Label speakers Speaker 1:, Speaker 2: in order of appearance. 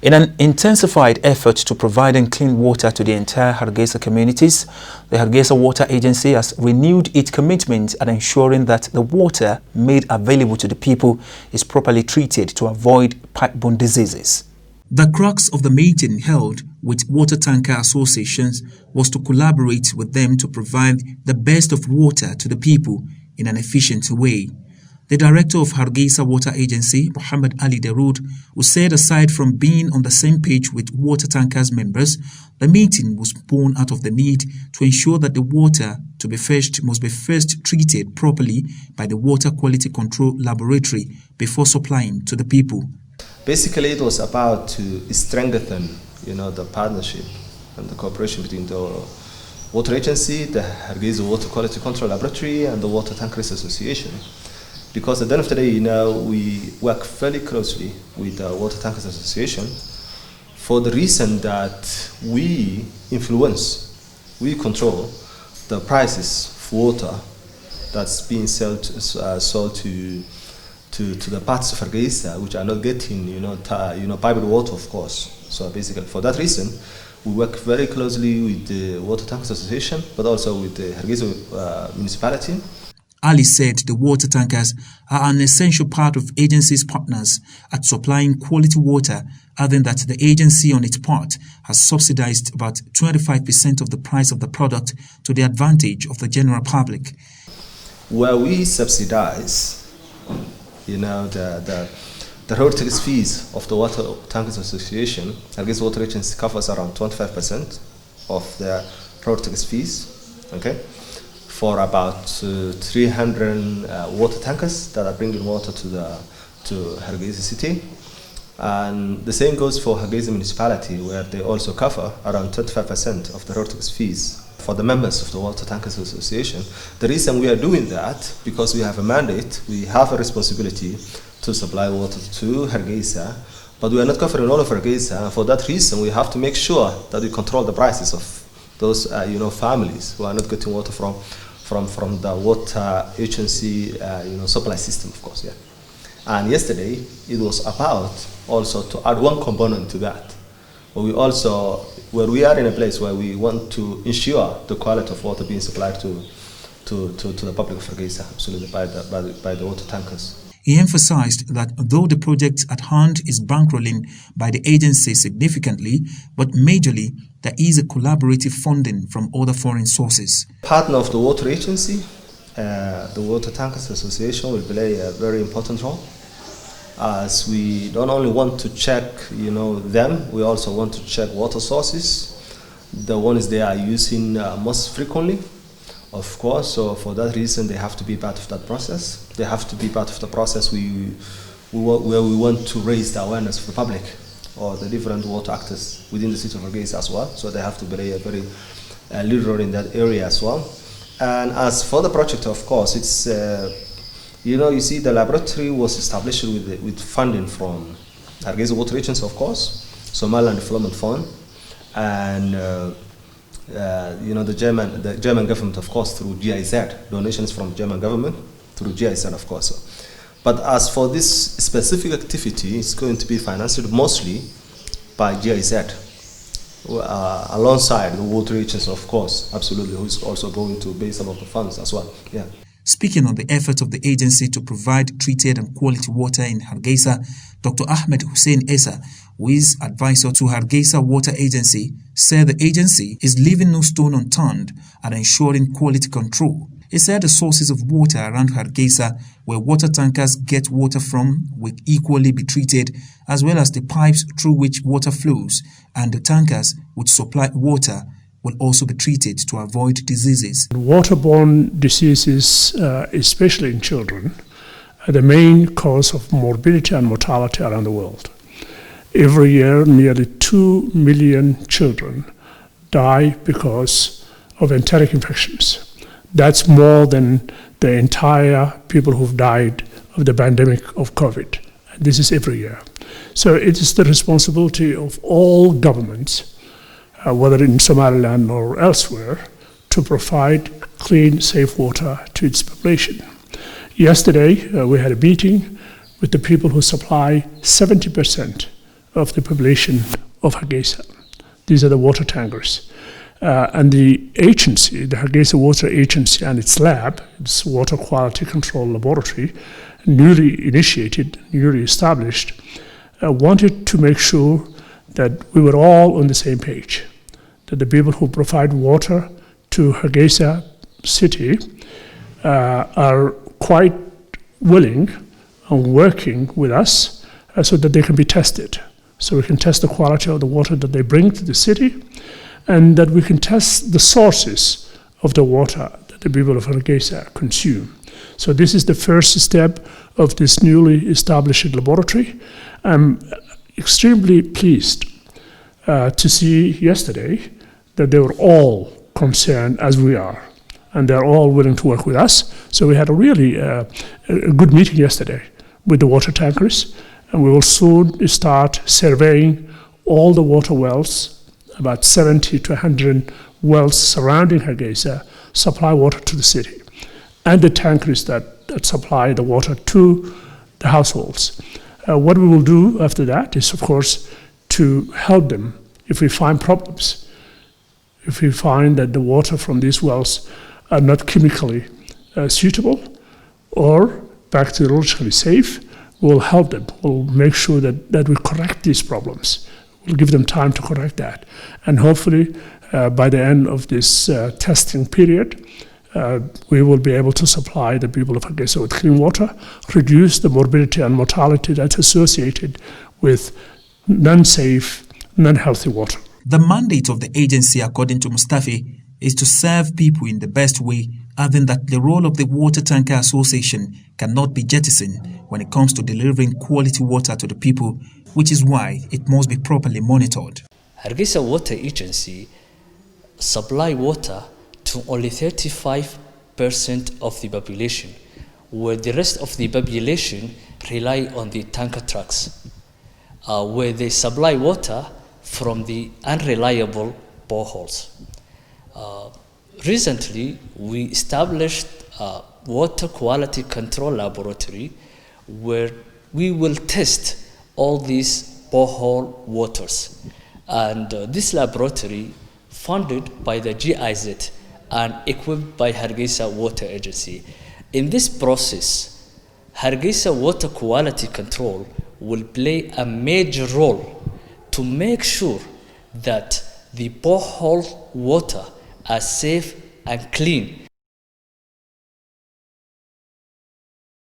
Speaker 1: In an intensified effort to provide clean water to the entire Hargeisa communities, the Hargeisa Water Agency has renewed its commitment at ensuring that the water made available to the people is properly treated to avoid pipe-borne diseases. The crux of the meeting held with water tanker associations was to collaborate with them to provide the best of water to the people in an efficient way. The director of Hargeisa Water Agency, Muhammad Ali Darood, who said aside from being on the same page with water tankers members, the meeting was born out of the need to ensure that the water to be fetched must be first treated properly by the Water Quality Control Laboratory before supplying to the people.
Speaker 2: Basically, it was about to strengthen, the partnership and the cooperation between the Water Agency, the Hargeisa Water Quality Control Laboratory, and the Water Tankers Association. Because at the end of the day, we work very closely with the Water Tankers Association for the reason that we control the prices for water that's being sold to the parts of Hargeisa which are not getting, piped water, of course. So basically, for that reason, we work very closely with the Water Tankers Association, but also with the Hargeisa municipality.
Speaker 1: Ali said the water tankers are an essential part of agency's partners at supplying quality water, adding that the agency on its part has subsidized about 25% of the price of the product to the advantage of the general public.
Speaker 2: Where we subsidize, the road tax fees of the Water Tankers Association, Hargeisa Water Agency covers around 25% of their road tax fees, okay? For about 300 water tankers that are bringing water to Hargeisa city. And the same goes for Hargeisa municipality, where they also cover around 25% of the road tax fees for the members of the Water Tankers Association. The reason we are doing that, because we have a mandate, we have a responsibility to supply water to Hargeisa, but we are not covering all of Hargeisa, and for that reason we have to make sure that we control the prices of those families who are not getting water from the water agency supply system, of course. And yesterday it was about also to add one component to that, where we are in a place where we want to ensure the quality of water being supplied to the public of Hargeisa, absolutely, by the water tankers.
Speaker 1: He emphasized that though the project at hand is bankrolling by the agency significantly, but majorly there is a collaborative funding from other foreign sources.
Speaker 2: Partner of the Water Agency, the Water Tankers Association will play a very important role, as we don't only want to check them, we also want to check water sources, the ones they are using most frequently. Of course, so for that reason, they have to be part of that process. They have to be part of the process where we want to raise the awareness of the public or the different water actors within the city of Hargeisa as well. So they have to play a very lead role in that area as well. And as for the project, of course, it's you see, the laboratory was established with funding from Hargeisa Water Agency, of course, Somaliland Development Fund, and the German government, of course, through GIZ, donations from German government through GIZ, of course. But as for this specific activity, it's going to be financed mostly by GIZ, alongside the water agency, of course, absolutely, who's also going to base some of the funds as well.
Speaker 1: Speaking on the efforts of the agency to provide treated and quality water in Hargeisa, Dr. Ahmed Hussein Esa, who is advisor to Hargeisa Water Agency, said the agency is leaving no stone unturned at ensuring quality control. He said the sources of water around Hargeisa, where water tankers get water from, will equally be treated, as well as the pipes through which water flows, and the tankers which supply water will also be treated to avoid diseases.
Speaker 3: Waterborne diseases, especially in children, are the main cause of morbidity and mortality around the world. Every year, nearly 2 million children die because of enteric infections. That's more than the entire people who've died of the pandemic of COVID. This is every year. So it is the responsibility of all governments, whether in Somaliland or elsewhere, to provide clean, safe water to its population. Yesterday, we had a meeting with the people who supply 70% of the population of Hargeisa. These are the water tankers. And the agency, the Hargeisa Water Agency and its lab, its water quality control laboratory, newly initiated, newly established, wanted to make sure that we were all on the same page, that the people who provide water to Hargeisa city are quite willing and working with us so that they can be tested. So we can test the quality of the water that they bring to the city, and that we can test the sources of the water that the people of Hargeisa consume. So this is the first step of this newly established laboratory. I'm extremely pleased to see yesterday that they were all concerned as we are, and they're all willing to work with us. So we had a really a good meeting yesterday with the water tankers, and we will soon start surveying all the water wells. About 70 to 100 wells surrounding Hargeisa supply water to the city, and the tankers that supply the water to the households. What we will do after that is, of course, to help them if we find problems. If we find that the water from these wells are not chemically suitable or bacteriologically safe, we'll help them. We'll make sure that we correct these problems. We'll give them time to correct that. And hopefully, by the end of this testing period, we will be able to supply the people of Hargeisa with clean water, reduce the morbidity and mortality that's associated with non-safe, non-healthy water.
Speaker 1: The mandate of the agency, according to Mustafi, is to serve people in the best way, adding that the role of the Water Tanker Association cannot be jettisoned when it comes to delivering quality water to the people, which is why it must be properly monitored.
Speaker 4: Hargeisa Water Agency supply water to only 35% of the population, where the rest of the population rely on the tanker trucks, where they supply water from the unreliable boreholes. Recently, we established a water quality control laboratory where we will test all these borehole waters. And this laboratory, funded by the GIZ and equipped by Hargeisa Water Agency. In this process, Hargeisa Water Quality Control will play a major role to make sure that the borehole water are safe and clean